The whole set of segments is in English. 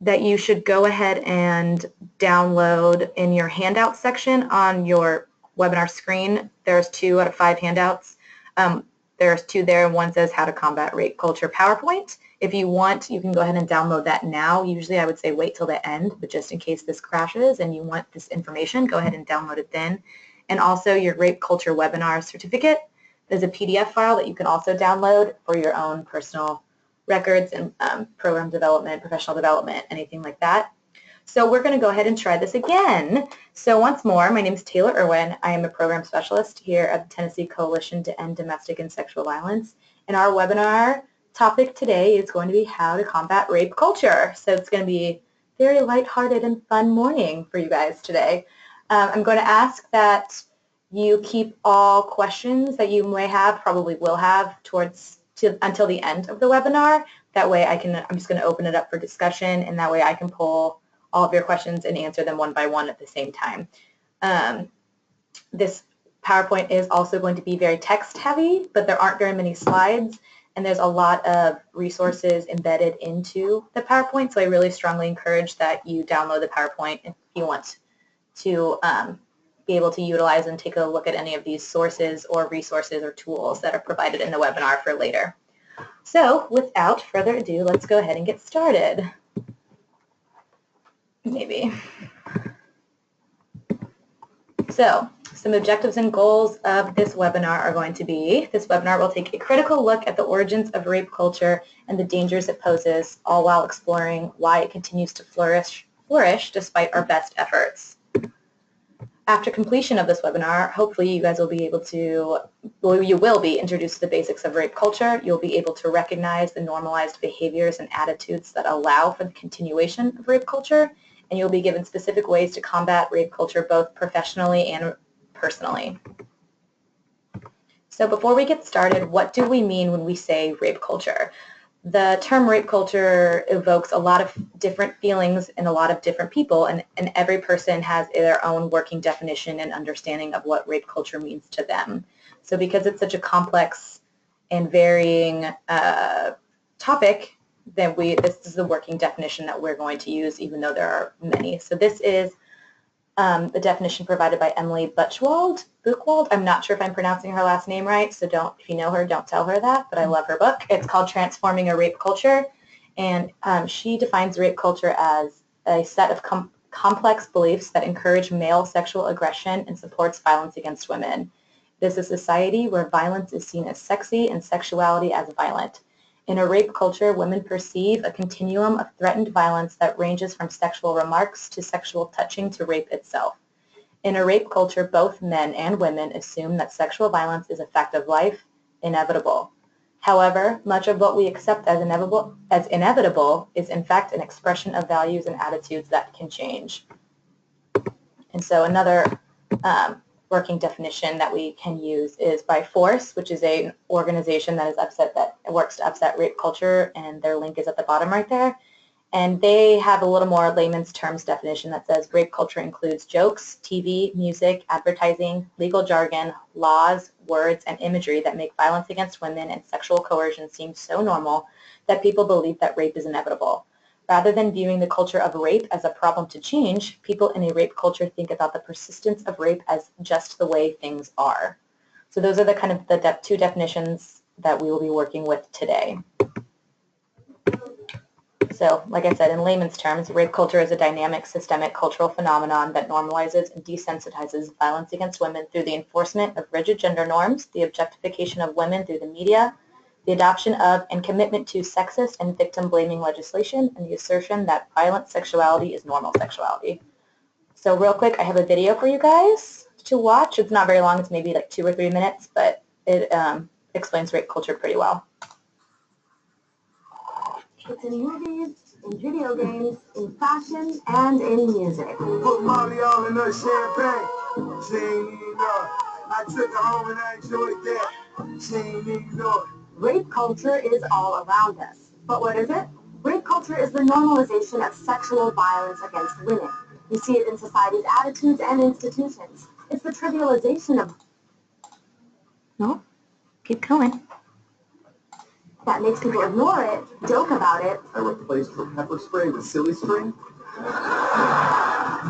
that you should go ahead and download in your handout section on your webinar screen. There's 2 out of 5 handouts. There's 2 there, and one says How to Combat Rape Culture PowerPoint. If you want, you can go ahead and download that now. Usually I would say wait till the end, but just in case this crashes and you want this information, go ahead and download it then. And also your Rape Culture Webinar Certificate. There's a PDF file that you can also download for your own personal records and program development, professional development, anything like that. So we're going to go ahead and try this again. So once more, my name is Taylor Irwin. I am a program specialist here at the Tennessee Coalition to End Domestic and Sexual Violence. And our webinar topic today is going to be how to combat rape culture. So it's going to be a very lighthearted and fun morning for you guys today. I'm going to ask that you keep all questions that you may have, probably will have, until the end of the webinar. That way I'm just going to open it up for discussion, and that way I can pull all of your questions and answer them one by one at the same time. This PowerPoint is also going to be very text heavy, but there aren't very many slides, and there's a lot of resources embedded into the PowerPoint, so I really strongly encourage that you download the PowerPoint if you want to be able to utilize and take a look at any of these sources or resources or tools that are provided in the webinar for later. So without further ado, let's go ahead and get started. Maybe. So some objectives and goals of this webinar are going to be, this webinar will take a critical look at the origins of rape culture and the dangers it poses, all while exploring why it continues to flourish despite our best efforts. After completion of this webinar, hopefully you guys will be able to, well, you will be introduced to the basics of rape culture. You'll be able to recognize the normalized behaviors and attitudes that allow for the continuation of rape culture, and you'll be given specific ways to combat rape culture both professionally and personally. So before we get started, what do we mean when we say rape culture? The term rape culture evokes a lot of different feelings in a lot of different people, and every person has their own working definition and understanding of what rape culture means to them. So because it's such a complex and varying topic, then this is the working definition that we're going to use, even though there are many. So this is the definition provided by Emily Buchwald. I'm not sure if I'm pronouncing her last name right, so if you know her, don't tell her that, but I love her book. It's called Transforming a Rape Culture, and she defines rape culture as a set of complex beliefs that encourage male sexual aggression and supports violence against women. It is a society where violence is seen as sexy and sexuality as violent. In a rape culture, women perceive a continuum of threatened violence that ranges from sexual remarks to sexual touching to rape itself. In a rape culture, both men and women assume that sexual violence is a fact of life, inevitable. However, much of what we accept as inevitable is in fact an expression of values and attitudes that can change. And so another working definition that we can use is by Force, which is an organization that works to upset rape culture, and their link is at the bottom right there. And they have a little more layman's terms definition that says rape culture includes jokes, TV, music, advertising, legal jargon, laws, words, and imagery that make violence against women and sexual coercion seem so normal that people believe that rape is inevitable. Rather than viewing the culture of rape as a problem to change, people in a rape culture think about the persistence of rape as just the way things are. So those are the kind of the 2 definitions that we will be working with today. So, like I said, in layman's terms, rape culture is a dynamic, systemic cultural phenomenon that normalizes and desensitizes violence against women through the enforcement of rigid gender norms, the objectification of women through the media, the adoption of and commitment to sexist and victim-blaming legislation, and the assertion that violent sexuality is normal sexuality. So real quick, I have a video for you guys to watch. It's not very long. It's maybe like 2 or 3 minutes, but it explains rape culture pretty well. It's in movies, in video games, in fashion, and in music. Put Molly all in her champagne. She ain't even know it. I took her home and I enjoyed that. She ain't even know it. Rape culture is all around us. But what is it? Rape culture is the normalization of sexual violence against women. We see it in society's attitudes and institutions. It's the trivialization of... No, keep going. That makes people ignore it, joke about it. I replaced her pepper spray with silly string.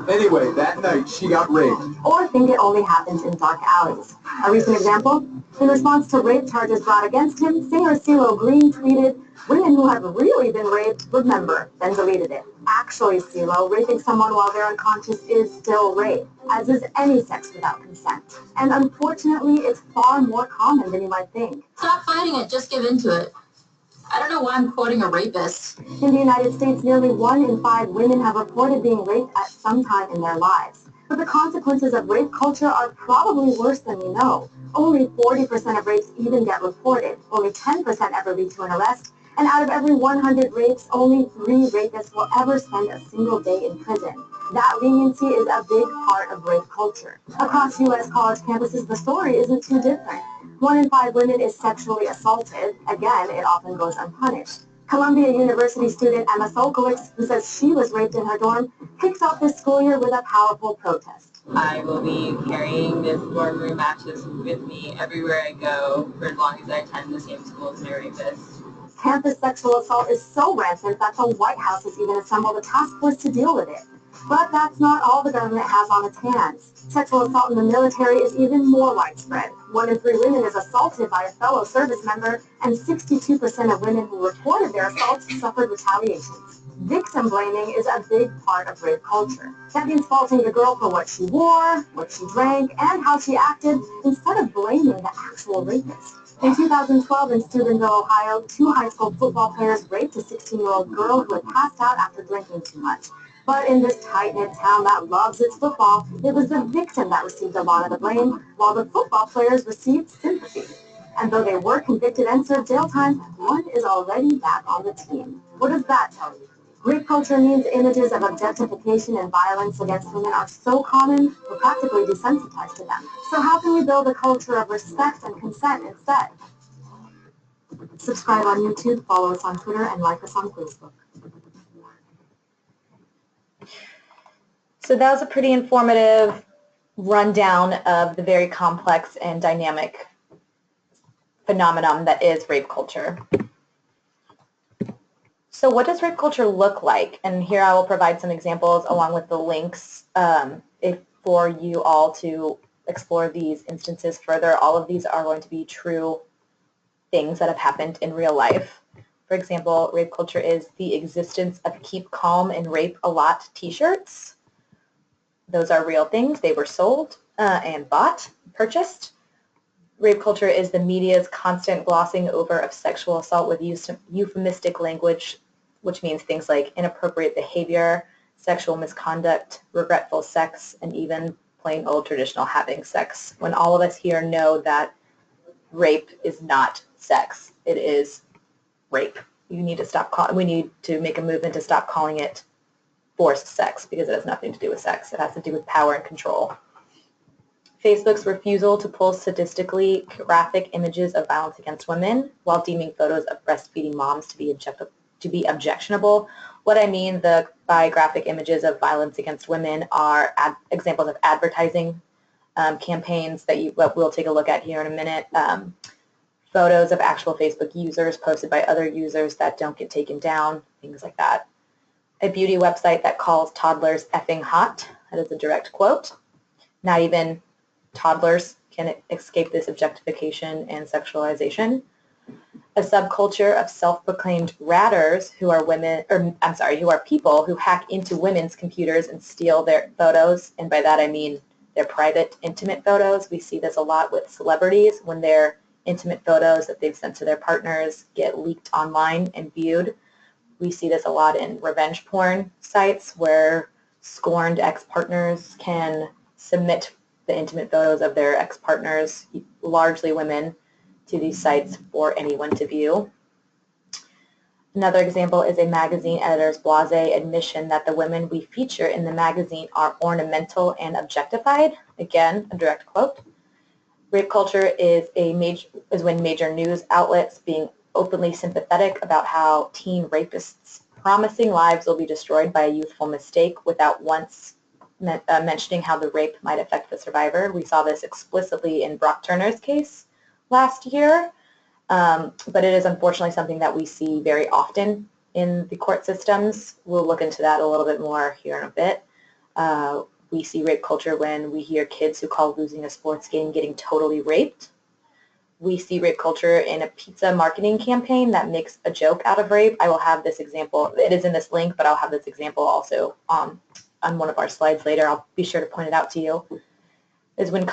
Anyway, that night she got raped. Or think it only happens in dark alleys. A recent example, in response to rape charges brought against him, singer CeeLo Green tweeted, "Women who have really been raped, remember," then deleted it. Actually, CeeLo, raping someone while they're unconscious is still rape, as is any sex without consent. And unfortunately, it's far more common than you might think. Stop fighting it, just give into it. I don't know why I'm quoting a rapist. In the United States, nearly 1 in 5 women have reported being raped at some time in their lives. But the consequences of rape culture are probably worse than we know. Only 40% of rapes even get reported. Only 10% ever lead to an arrest. And out of every 100 rapes, only 3 rapists will ever spend a single day in prison. That leniency is a big part of rape culture. Across U.S. college campuses, the story isn't too different. 1 in 5 women is sexually assaulted. Again, it often goes unpunished. Columbia University student Emma Solkowitz, who says she was raped in her dorm, kicked off this school year with a powerful protest. I will be carrying this dorm room mattress with me everywhere I go for as long as I attend the same school as my rapist. Campus sexual assault is so rampant that the White House has even assembled a task force to deal with it. But that's not all the government has on its hands. Sexual assault in the military is even more widespread. 1 in 3 women is assaulted by a fellow service member, and 62% of women who reported their assaults suffered retaliations. Victim blaming is a big part of rape culture. That means faulting the girl for what she wore, what she drank, and how she acted, instead of blaming the actual rapist. In 2012, in Steubenville, Ohio, 2 high school football players raped a 16-year-old girl who had passed out after drinking too much. But in this tight-knit town that loves its football, it was the victim that received a lot of the blame, while the football players received sympathy. And though they were convicted and served jail time, one is already back on the team. What does that tell you? Rape culture means images of objectification and violence against women are so common, we're practically desensitized to them. So how can we build a culture of respect and consent instead? Subscribe on YouTube, follow us on Twitter, and like us on Facebook. So that was a pretty informative rundown of the very complex and dynamic phenomenon that is rape culture. So what does rape culture look like? And here I will provide some examples along with the links for you all to explore these instances further. All of these are going to be true things that have happened in real life. For example, rape culture is the existence of keep calm and rape a lot t-shirts. Those are real things. They were sold and bought, purchased. Rape culture is the media's constant glossing over of sexual assault with euphemistic language, which means things like inappropriate behavior, sexual misconduct, regretful sex, and even plain old traditional having sex, when all of us here know that rape is not sex. It is rape. We need to make a movement to stop calling it forced sex, because it has nothing to do with sex. It has to do with power and control. Facebook's refusal to pull sadistically graphic images of violence against women while deeming photos of breastfeeding moms to be objectionable. What I mean by graphic images of violence against women are examples of advertising campaigns that we'll take a look at here in a minute. Photos of actual Facebook users posted by other users that don't get taken down, things like that. A beauty website that calls toddlers effing hot. That is a direct quote. Not even toddlers can escape this objectification and sexualization. A subculture of self-proclaimed ratters who are people who hack into women's computers and steal their photos, and by that I mean their private, intimate photos. We see this a lot with celebrities when their intimate photos that they've sent to their partners get leaked online and viewed. We see this a lot in revenge porn sites where scorned ex-partners can submit the intimate photos of their ex-partners, largely women, to these sites for anyone to view. Another example is a magazine editor's blasé admission that the women we feature in the magazine are ornamental and objectified. Again, a direct quote. Rape culture is when major news outlets being openly sympathetic about how teen rapists' promising lives will be destroyed by a youthful mistake without once mentioning how the rape might affect the survivor. We saw this explicitly in Brock Turner's case last year. But it is unfortunately something that we see very often in the court systems. We'll look into that a little bit more here in a bit. We see rape culture when we hear kids who call losing a sports game getting totally raped. We see rape culture in a pizza marketing campaign that makes a joke out of rape. I will have this example. It is in this link, but I'll have this example also on one of our slides later. I'll be sure to point it out to you. Is when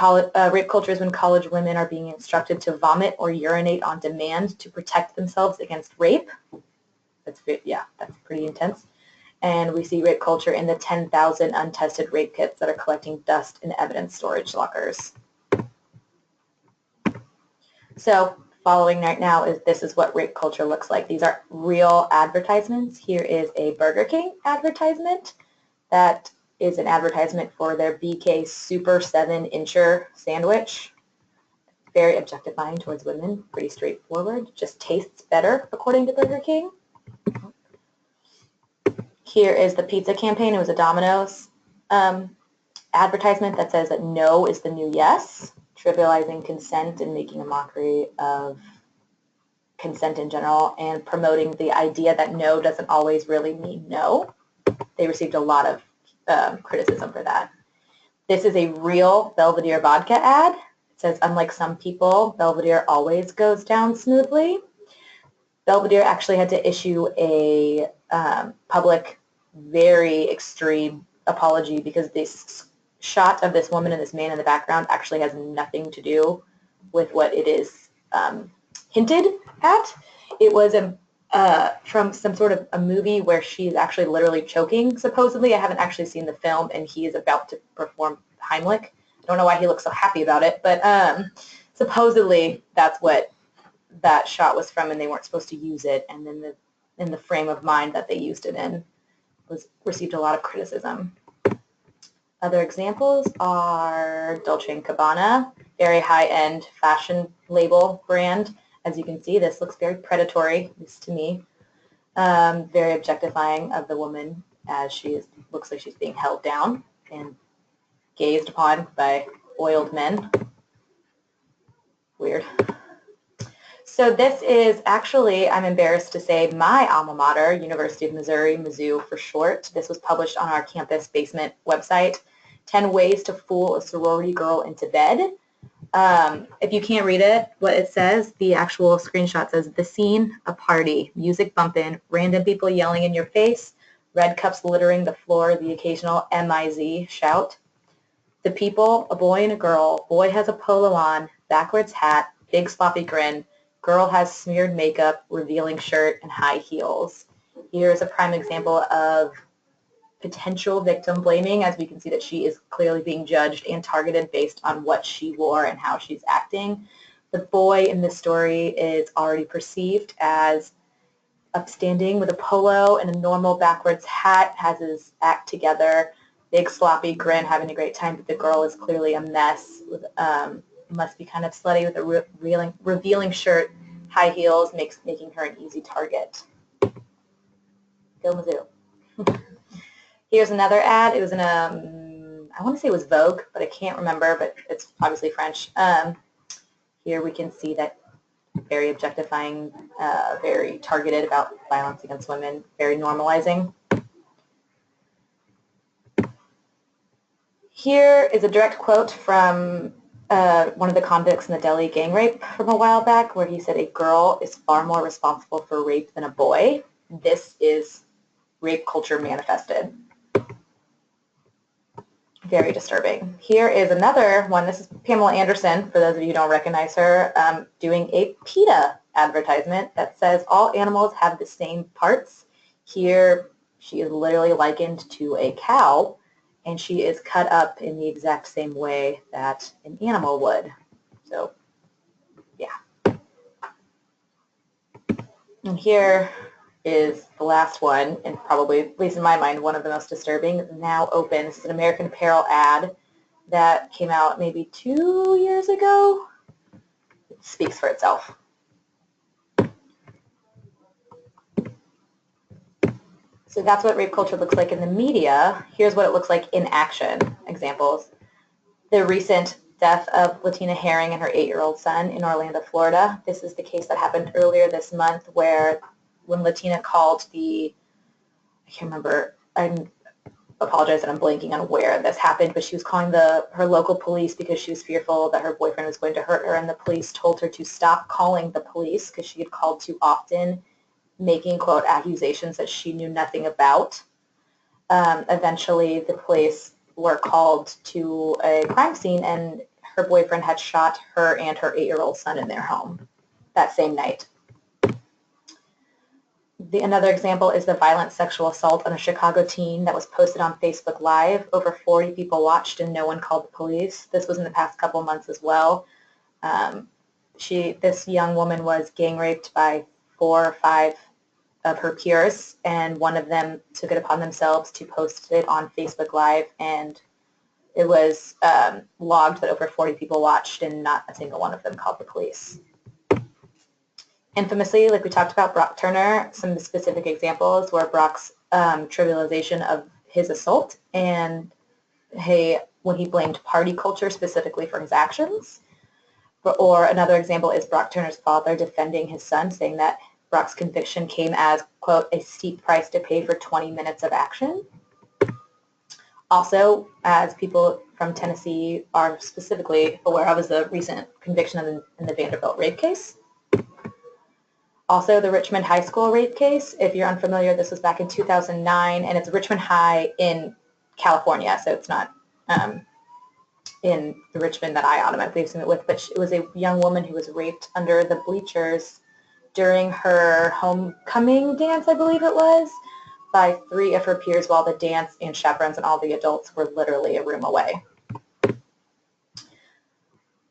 rape culture is when college women are being instructed to vomit or urinate on demand to protect themselves against rape. That's pretty intense. And we see rape culture in the 10,000 untested rape kits that are collecting dust in evidence storage lockers. So following right now this is what rape culture looks like. These are real advertisements. Here is a Burger King advertisement that is an advertisement for their BK Super 7-incher sandwich. Very objectifying towards women, pretty straightforward. Just tastes better according to Burger King. Here is the pizza campaign. It was a Domino's advertisement that says that no is the new yes, trivializing consent and making a mockery of consent in general, and promoting the idea that no doesn't always really mean no. They received a lot of criticism for that. This is a real Belvedere vodka ad. It says, unlike some people, Belvedere always goes down smoothly. Belvedere actually had to issue a public, very extreme apology because this shot of this woman and this man in the background actually has nothing to do with what it is hinted at. It was from some sort of a movie where she's actually literally choking, supposedly. I haven't actually seen the film, and he is about to perform Heimlich. I don't know why he looks so happy about it, but supposedly that's what that shot was from, and they weren't supposed to use it, and then in the frame of mind that they used it in received a lot of criticism. Other examples are Dolce & Gabbana, very high-end fashion label brand. As you can see, this looks very predatory, at least to me. Very objectifying of the woman as looks like she's being held down and gazed upon by oiled men. Weird. So this is actually, I'm embarrassed to say, my alma mater, University of Missouri, Mizzou for short. This was published on our campus basement website, 10 Ways to Fool a Sorority Girl into Bed. If you can't read it, what it says, the actual screenshot says, the scene, a party, music bumping, random people yelling in your face, red cups littering the floor, the occasional M-I-Z shout. The people, a boy and a girl, boy has a polo on, backwards hat, big sloppy grin, girl has smeared makeup, revealing shirt, and high heels. Here's a prime example of potential victim blaming, as we can see that she is clearly being judged and targeted based on what she wore and how she's acting. The boy in this story is already perceived as upstanding with a polo and a normal backwards hat, has his act together, big sloppy grin, having a great time, but the girl is clearly a mess, with must be kind of slutty with a revealing shirt, high heels, making her an easy target. Go Mizzou. Here's another ad. It was in I want to say it was Vogue, but I can't remember, but it's obviously French. Here we can see that very objectifying, very targeted about violence against women, very normalizing. Here is a direct quote from one of the convicts in the Delhi gang rape from a while back, where he said, a girl is far more responsible for rape than a boy. This is rape culture manifested. Very disturbing. Here is another one. This is Pamela Anderson, for those of you who don't recognize her, doing a PETA advertisement that says all animals have the same parts. Here she is literally likened to a cow, and she is cut up in the exact same way that an animal would. So, yeah. And here is the last one, and probably, at least in my mind, one of the most disturbing. Now Open. This is an American Apparel ad that came out maybe 2 years ago. It speaks for itself. So that's what rape culture looks like in the media. Here's what it looks like in action. Examples. The recent death of Latina Herring and her 8-year-old son in Orlando, Florida. This is the case that happened earlier this month where when Latina called I can't remember, I apologize that I'm blanking on where this happened, but she was calling her local police because she was fearful that her boyfriend was going to hurt her, and the police told her to stop calling the police because she had called too often, making, quote, accusations that she knew nothing about. Eventually, the police were called to a crime scene, and her boyfriend had shot her and her 8-year-old son in their home that same night. Another example is the violent sexual assault on a Chicago teen that was posted on Facebook Live. Over 40 people watched and no one called the police. This was in the past couple months as well. This young woman was gang raped by 4 or 5 of her peers, and one of them took it upon themselves to post it on Facebook Live, and it was logged that over 40 people watched and not a single one of them called the police. Infamously, like we talked about, Brock Turner, some specific examples were Brock's trivialization of his assault and when he blamed party culture specifically for his actions. Or another example is Brock Turner's father defending his son, saying that Brock's conviction came as, quote, a steep price to pay for 20 minutes of action. Also, as people from Tennessee are specifically aware of, is the recent conviction in the Vanderbilt rape case. Also, the Richmond High School rape case. If you're unfamiliar, this was back in 2009, and it's Richmond High in California, so it's not in the Richmond that I automatically assume it with, but it was a young woman who was raped under the bleachers during her homecoming dance, I believe it was, by 3 of her peers while the dance and chaperones and all the adults were literally a room away.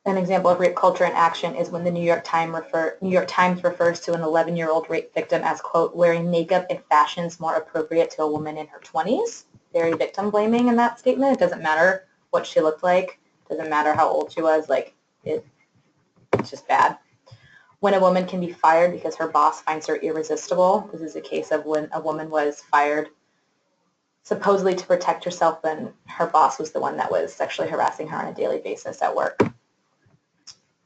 An example of rape culture in action is when the New York Times refers to an 11-year-old rape victim as, quote, wearing makeup in fashions more appropriate to a woman in her 20s. Very victim blaming in that statement. It doesn't matter what she looked like. It doesn't matter how old she was. It's just bad. When a woman can be fired because her boss finds her irresistible. This is a case of when a woman was fired supposedly to protect herself when her boss was the one that was sexually harassing her on a daily basis at work.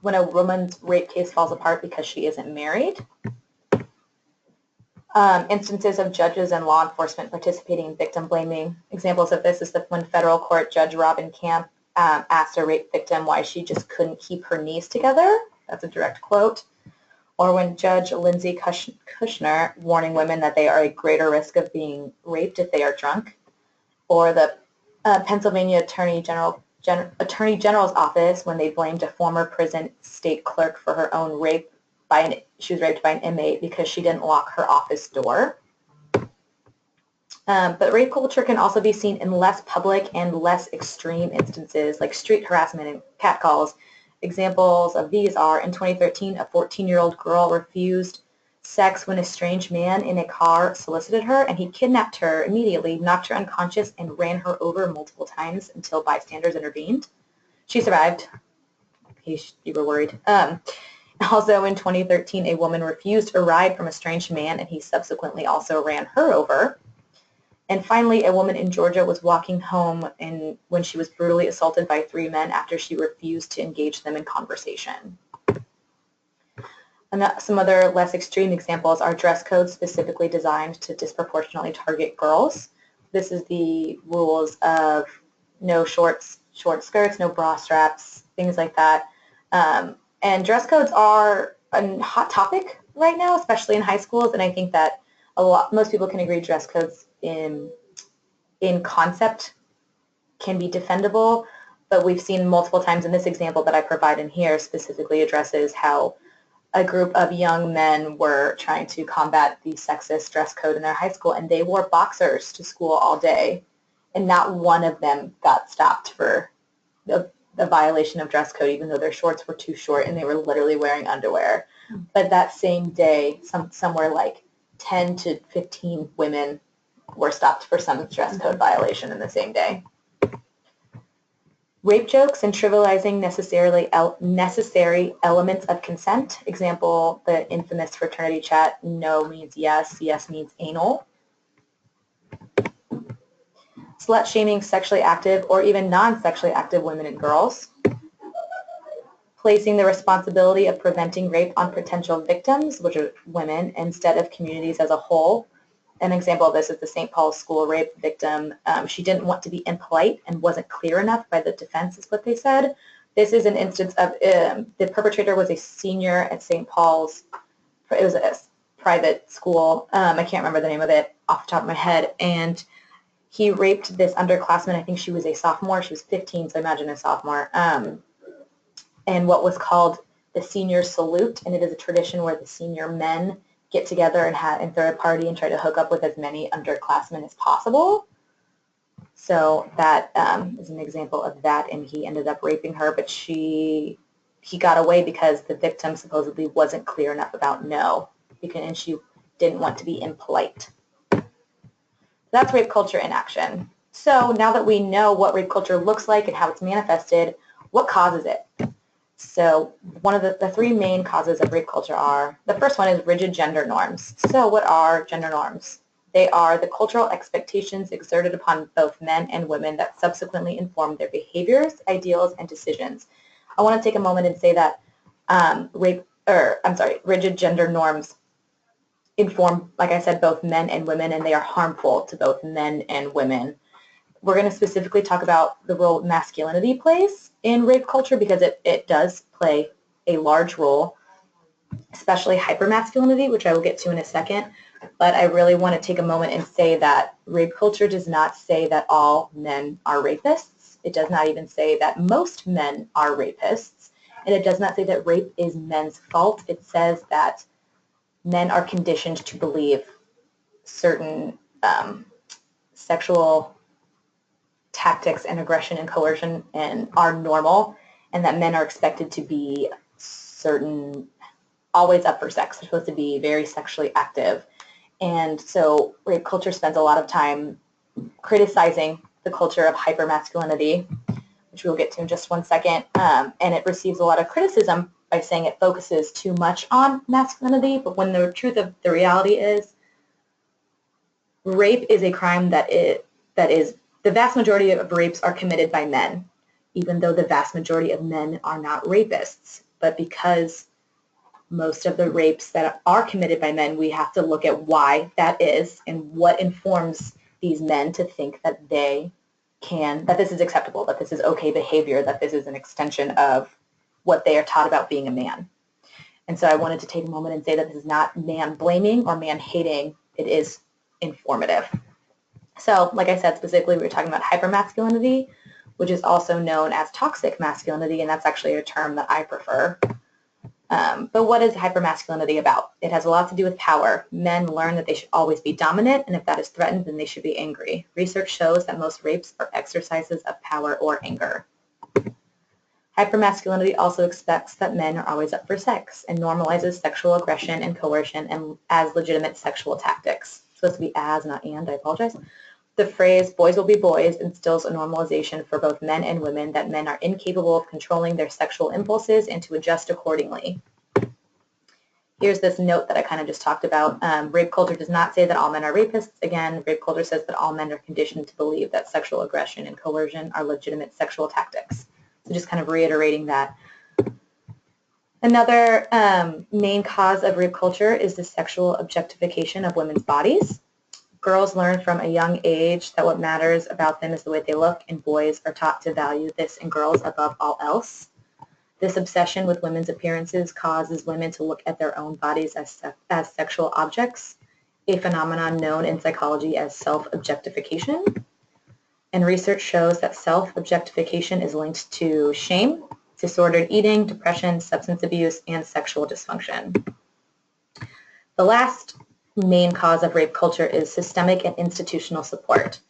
When a woman's rape case falls apart because she isn't married. Instances of judges and law enforcement participating in victim blaming. Examples of this is when federal court Judge Robin Camp asked a rape victim why she just couldn't keep her knees together. That's a direct quote. Or when Judge Lindsay Kushner warning women that they are at greater risk of being raped if they are drunk. Or the Pennsylvania Attorney General's office when they blamed a former prison state clerk for her own rape. She was raped by an inmate because she didn't lock her office door. But rape culture can also be seen in less public and less extreme instances like street harassment and catcalls. Examples of these are, in 2013, a 14-year-old girl refused sex when a strange man in a car solicited her, and he kidnapped her immediately, knocked her unconscious, and ran her over multiple times until bystanders intervened. She survived. You were worried. Also, in 2013, a woman refused a ride from a strange man, and he subsequently also ran her over. And finally, a woman in Georgia was walking home when she was brutally assaulted by 3 men after she refused to engage them in conversation. And some other less extreme examples are dress codes specifically designed to disproportionately target girls. This is the rules of no short skirts, no bra straps, things like that. And dress codes are a hot topic right now, especially in high schools, and I think that most people can agree dress codes in concept can be defendable, but we've seen multiple times, in this example that I provide in here specifically addresses how a group of young men were trying to combat the sexist dress code in their high school, and they wore boxers to school all day, and not one of them got stopped for the violation of dress code, even though their shorts were too short and they were literally wearing underwear. But that same day, somewhere like 10 to 15 women were stopped for some dress code violation in the same day. Rape jokes and trivializing necessary elements of consent. Example, the infamous fraternity chat, no means yes, yes means anal. Slut-shaming sexually active or even non-sexually active women and girls. placing the responsibility of preventing rape on potential victims, which are women, instead of communities as a whole. An example of this is the St. Paul's school rape victim. She didn't want to be impolite and wasn't clear enough by the defense, is what they said. This is an instance of the perpetrator was a senior at St. Paul's. It was a private school. I can't remember the name of it off the top of my head. And he raped this underclassman. I think she was a sophomore. She was 15, so I imagine a sophomore. And what was called the senior salute. And it is a tradition where the senior men get together and throw a party and try to hook up with as many underclassmen as possible. So that is an example of that, and he ended up raping her, but he got away because the victim supposedly wasn't clear enough about no, and she didn't want to be impolite. That's rape culture in action. So now that we know what rape culture looks like and how it's manifested, what causes it? So one of the three main causes of rape culture are, the first one is rigid gender norms. So what are gender norms? They are the cultural expectations exerted upon both men and women that subsequently inform their behaviors, ideals, and decisions. I want to take a moment and say that rigid gender norms inform, like I said, both men and women, and they are harmful to both men and women. We're going to specifically talk about the role masculinity plays in rape culture because it does play a large role, especially hypermasculinity, which I will get to in a second. But I really want to take a moment and say that rape culture does not say that all men are rapists. It does not even say that most men are rapists. And it does not say that rape is men's fault. It says that men are conditioned to believe certain sexual tactics and aggression and coercion and are normal, and that men are expected to be always up for sex. They're supposed to be very sexually active. And so rape culture spends a lot of time criticizing the culture of hypermasculinity, which we'll get to in just one second, and it receives a lot of criticism by saying it focuses too much on masculinity, but when the truth of the reality is, rape is a crime that is the vast majority of rapes are committed by men, even though the vast majority of men are not rapists. But because most of the rapes that are committed by men, we have to look at why that is and what informs these men to think that that this is acceptable, that this is okay behavior, that this is an extension of what they are taught about being a man. And so I wanted to take a moment and say that this is not man blaming or man hating. It is informative. So like I said, specifically we were talking about hypermasculinity, which is also known as toxic masculinity, and that's actually a term that I prefer. But what is hypermasculinity about? It has a lot to do with power. Men learn that they should always be dominant, and if that is threatened, then they should be angry. Research shows that most rapes are exercises of power or anger. Hypermasculinity also expects that men are always up for sex and normalizes sexual aggression and coercion and as legitimate sexual tactics. It's supposed to be as, not and, I apologize. The phrase, boys will be boys, instills a normalization for both men and women that men are incapable of controlling their sexual impulses and to adjust accordingly. Here's this note that I kind of just talked about. Rape culture does not say that all men are rapists. Again, rape culture says that all men are conditioned to believe that sexual aggression and coercion are legitimate sexual tactics. So just kind of reiterating that. Another main cause of rape culture is the sexual objectification of women's bodies. Girls learn from a young age that what matters about them is the way they look, and boys are taught to value this in girls above all else. This obsession with women's appearances causes women to look at their own bodies as sexual objects, a phenomenon known in psychology as self-objectification. And research shows that self-objectification is linked to shame, disordered eating, depression, substance abuse, and sexual dysfunction. The last main cause of rape culture is systemic and institutional support.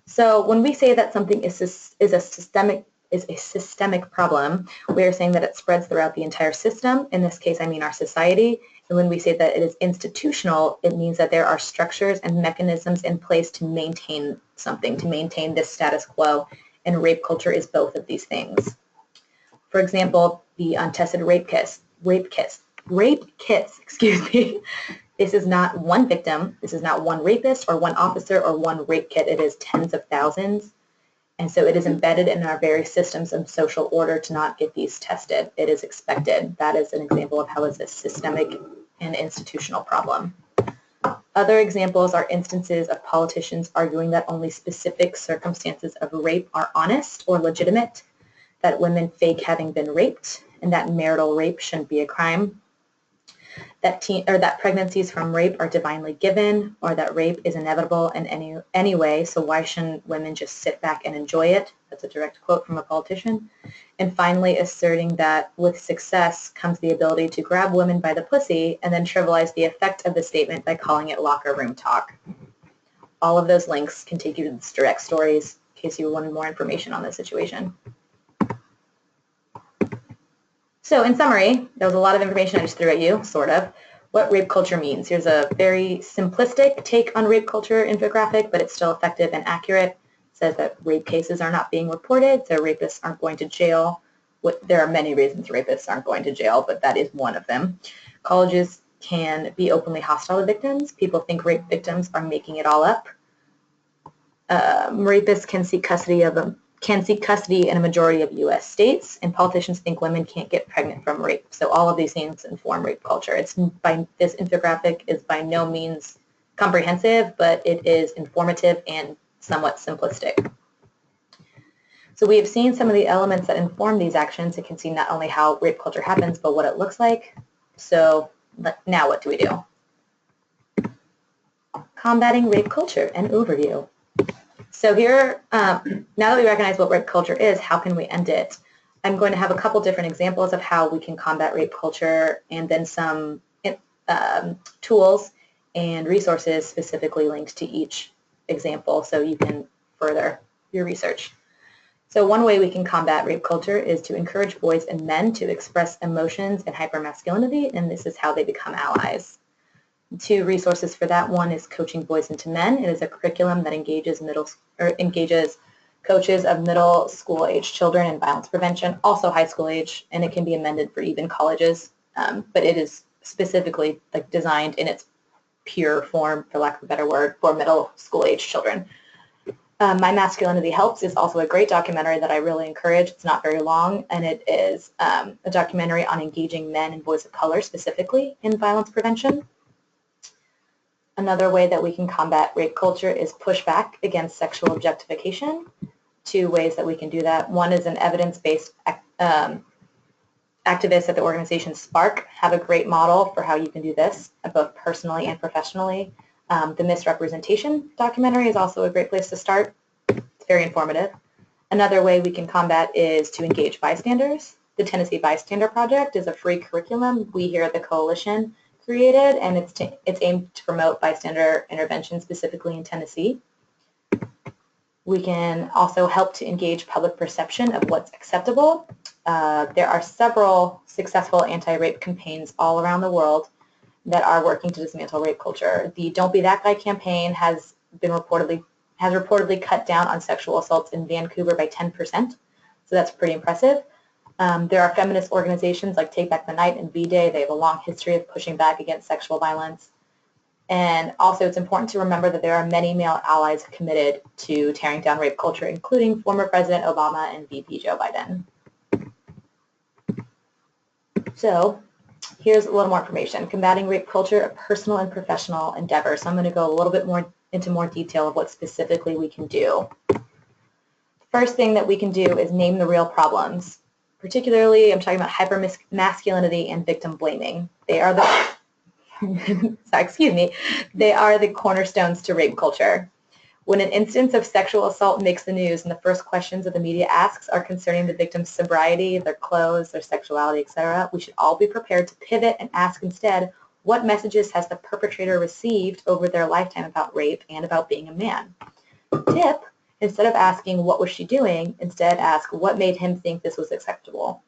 So when we say that something is a systemic problem, we are saying that it spreads throughout the entire system. In this case, I mean our society. And when we say that it is institutional, it means that there are structures and mechanisms in place to maintain something, to maintain this status quo. And rape culture is both of these things. For example, the untested rape kits, excuse me. This is not one victim. This is not one rapist or one officer or one rape kit. It is tens of thousands. And so it is embedded in our very systems of social order to not get these tested. It is expected. That is an example of how it's a systemic and institutional problem. Other examples are instances of politicians arguing that only specific circumstances of rape are honest or legitimate, that women fake having been raped, and that marital rape shouldn't be a crime, that pregnancies from rape are divinely given, or that rape is inevitable in any way, so why shouldn't women just sit back and enjoy it? That's a direct quote from a politician. And finally, asserting that with success comes the ability to grab women by the pussy and then trivialize the effect of the statement by calling it locker room talk. All of those links can take you to the direct stories in case you wanted more information on this situation. So in summary, there was a lot of information I just threw at you, sort of. What rape culture means. Here's a very simplistic take on rape culture infographic, but it's still effective and accurate. It says that rape cases are not being reported, so rapists aren't going to jail. There are many reasons rapists aren't going to jail, but that is one of them. Colleges can be openly hostile to victims. People think rape victims are making it all up. Rapists can seek custody in a majority of U.S. states, and politicians think women can't get pregnant from rape. So all of these things inform rape culture. This infographic is by no means comprehensive, but it is informative and somewhat simplistic. So we have seen some of the elements that inform these actions. You can see not only how rape culture happens, but what it looks like. So now what do we do? Combating rape culture, an overview. So here, now that we recognize what rape culture is, how can we end it? I'm going to have a couple different examples of how we can combat rape culture, and then some tools and resources specifically linked to each example so you can further your research. So one way we can combat rape culture is to encourage boys and men to express emotions and hypermasculinity, and this is how they become allies. Two resources for that. One is Coaching Boys into Men. It is a curriculum that engages coaches of middle school age children in violence prevention, also high school age, and it can be amended for even colleges, but it is specifically designed in its pure form, for lack of a better word, for middle school age children. My Masculinity Helps is also a great documentary that I really encourage. It's not very long, and it is a documentary on engaging men and boys of color specifically in violence prevention. Another way that we can combat rape culture is push back against sexual objectification. Two ways that we can do that. One is an evidence-based activists at the organization Spark have a great model for how you can do this, both personally and professionally. The Misrepresentation documentary is also a great place to start. It's very informative. Another way we can combat is to engage bystanders. The Tennessee Bystander Project is a free curriculum we here at the Coalition created, and it's aimed to promote bystander intervention specifically in Tennessee. We can also help to engage public perception of what's acceptable. There are several successful anti-rape campaigns all around the world that are working to dismantle rape culture. The Don't Be That Guy campaign has reportedly cut down on sexual assaults in Vancouver by 10%, so that's pretty impressive. There are feminist organizations like Take Back the Night and V-Day. They have a long history of pushing back against sexual violence. And also it's important to remember that there are many male allies committed to tearing down rape culture, including former President Obama and VP Joe Biden. So here's a little more information. Combating rape culture, a personal and professional endeavor. So I'm going to go a little bit more into more detail of what specifically we can do. First thing that we can do is name the real problems. Particularly, I'm talking about hypermasculinity and victim blaming. They are the they are the cornerstones to rape culture. When an instance of sexual assault makes the news and the first questions that the media asks are concerning the victim's sobriety, their clothes, their sexuality, etc., we should all be prepared to pivot and ask instead, what messages has the perpetrator received over their lifetime about rape and about being a man? Tip: instead of asking, what was she doing, instead ask, what made him think this was acceptable?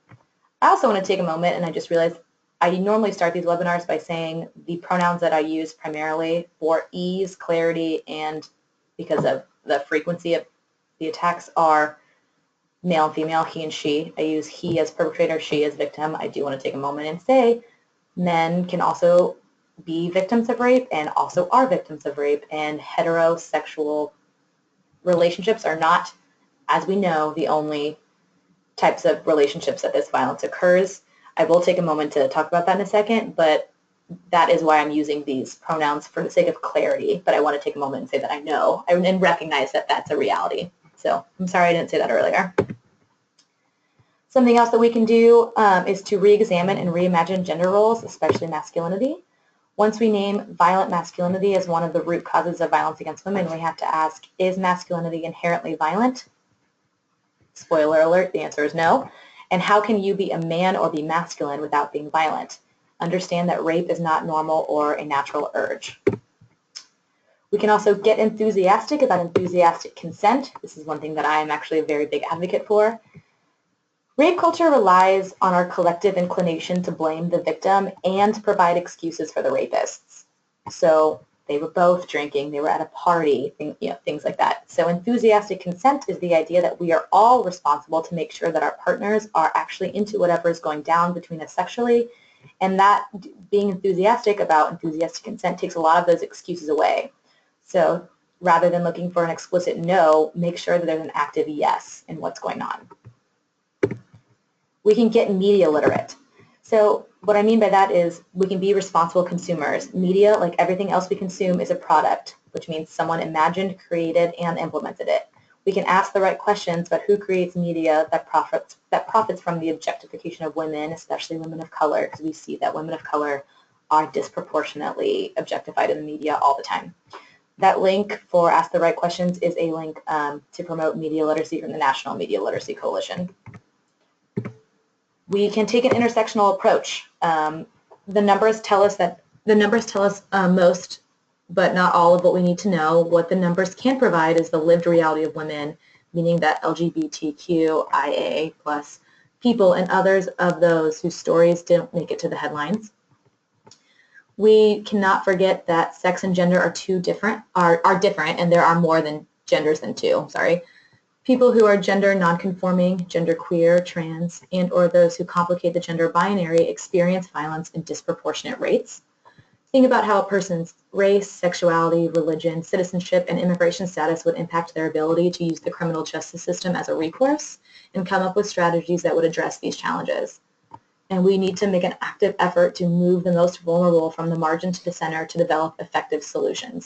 I also want to take a moment, and I just realized I normally start these webinars by saying the pronouns that I use primarily for ease, clarity, and because of the frequency of the attacks are male and female, he and she. I use he as perpetrator, she as victim. I do want to take a moment and say men can also be victims of rape and also are victims of rape, and heterosexual relationships are not as we know, the only types of relationships that this violence occurs. I will take a moment to talk about that in a second, but that is why I'm using these pronouns for the sake of clarity, but I want to take a moment and say that I know and recognize that that's a reality. So I'm sorry I didn't say that earlier. Something else that we can do is to re-examine and reimagine gender roles, especially masculinity. Once we name violent masculinity as one of the root causes of violence against women, we have to ask, is masculinity inherently violent? Spoiler alert, the answer is no. And how can you be a man or be masculine without being violent? Understand that rape is not normal or a natural urge. We can also get enthusiastic about enthusiastic consent. This is one thing that I am actually a very big advocate for. Rape culture relies on our collective inclination to blame the victim and provide excuses for the rapists. So they were both drinking, they were at a party, things like that. So enthusiastic consent is the idea that we are all responsible to make sure that our partners are actually into whatever is going down between us sexually, and that being enthusiastic about enthusiastic consent takes a lot of those excuses away. So rather than looking for an explicit no, make sure that there's an active yes in what's going on. We can get media literate. So what I mean by that is we can be responsible consumers. Media, like everything else we consume, is a product, which means someone imagined, created, and implemented it. We can ask the right questions about who creates media that profits from the objectification of women, especially women of color, because we see that women of color are disproportionately objectified in the media all the time. That link for Ask the Right Questions is a link to promote media literacy from the National Media Literacy Coalition. We can take an intersectional approach. The numbers tell us most, but not all of what we need to know. What the numbers can provide is the lived reality of women, meaning that LGBTQIA plus people and others of those whose stories didn't make it to the headlines. We cannot forget that sex and gender are different, and there are more than genders than two, sorry. People who are gender nonconforming, genderqueer, trans, and or those who complicate the gender binary experience violence in disproportionate rates. Think about how a person's race, sexuality, religion, citizenship, and immigration status would impact their ability to use the criminal justice system as a recourse and come up with strategies that would address these challenges. And we need to make an active effort to move the most vulnerable from the margin to the center to develop effective solutions.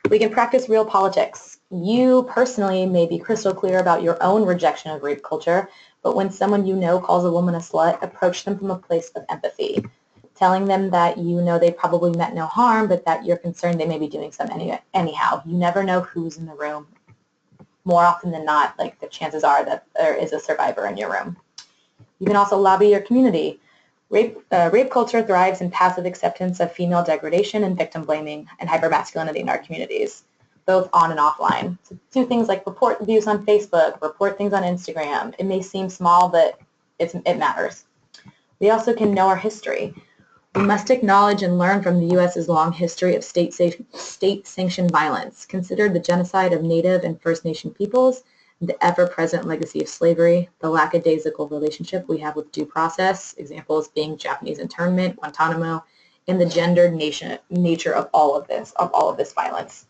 We can practice real politics. You personally may be crystal clear about your own rejection of rape culture, but when someone you know calls a woman a slut, approach them from a place of empathy, telling them that you know they probably meant no harm, but that you're concerned they may be doing something anyhow. You never know who's in the room. More often than not, like the chances are that there is a survivor in your room. You can also lobby your community. Rape culture thrives in passive acceptance of female degradation and victim blaming and hypermasculinity in our communities, both on and offline. So do things like report abuse on Facebook, report things on Instagram. It may seem small, but it matters. We also can know our history. We must acknowledge and learn from the U.S.'s long history of state-sanctioned violence, considered the genocide of Native and First Nation peoples, the ever-present legacy of slavery, the lackadaisical relationship we have with due process, examples being Japanese internment, Guantanamo, and the gendered nature of all of this violence.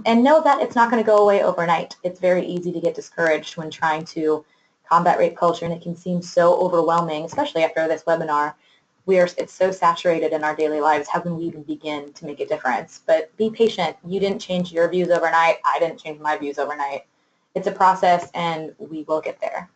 And know that it's not going to go away overnight. It's very easy to get discouraged when trying to combat rape culture, and it can seem so overwhelming, especially after this webinar. It's so saturated in our daily lives. How can we even begin to make a difference? But be patient. You didn't change your views overnight. I didn't change my views overnight. It's a process, and we will get there.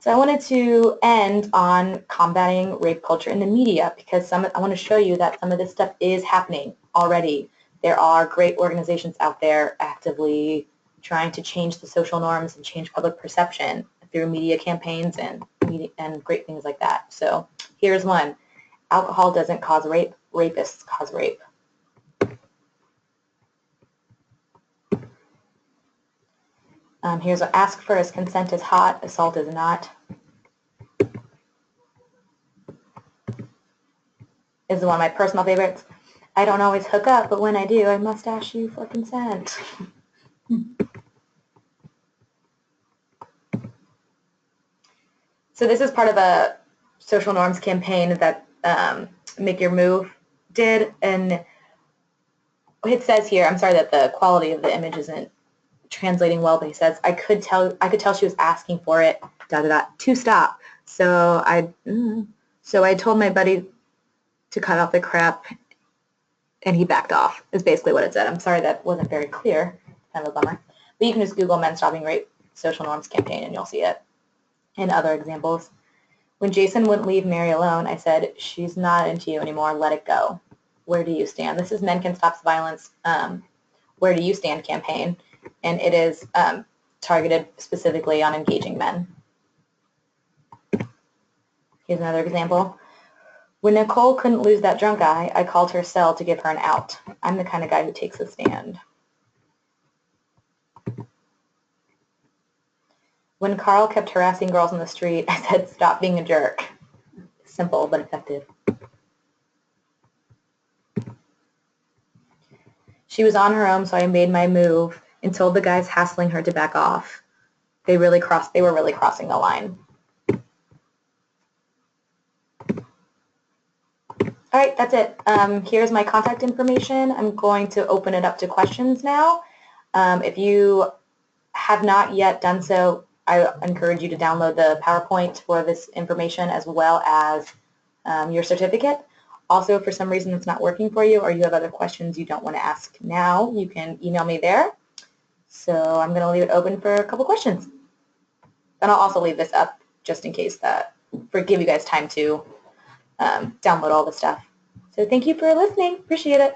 So I wanted to end on combating rape culture in the media because I want to show you that some of this stuff is happening already. There are great organizations out there actively trying to change the social norms and change public perception through media campaigns and great things like that. So here's one. Alcohol doesn't cause rape. Rapists cause rape. Here's what ask first. Consent is hot. Assault is not. This is one of my personal favorites. I don't always hook up, but when I do, I must ask you for consent. So this is part of a social norms campaign that Make Your Move did, and it says here, I'm sorry that the quality of the image isn't translating well, but he says, I could tell she was asking for it, to stop. So I told my buddy to cut off the crap, and he backed off, is basically what it said. I'm sorry that wasn't very clear. Kind of a bummer. But you can just Google Men Stopping Rape Social Norms campaign, and you'll see it. And other examples. When Jason wouldn't leave Mary alone, I said, she's not into you anymore. Let it go. Where do you stand? This is Men Can Stop Violence, Where Do You Stand campaign, and it is targeted specifically on engaging men. Here's another example. When Nicole couldn't lose that drunk guy, I called her cell to give her an out. I'm the kind of guy who takes a stand. When Carl kept harassing girls on the street, I said, stop being a jerk. Simple but effective. She was on her own, so I made my move and told the guys hassling her to back off. They were really crossing the line. All right, that's it. Here's my contact information. I'm going to open it up to questions now. If you have not yet done so, I encourage you to download the PowerPoint for this information as well as your certificate. Also, if for some reason it's not working for you or you have other questions you don't want to ask now, you can email me there. So I'm going to leave it open for a couple questions. And I'll also leave this up just in case give you guys time to download all the stuff. So thank you for listening. Appreciate it.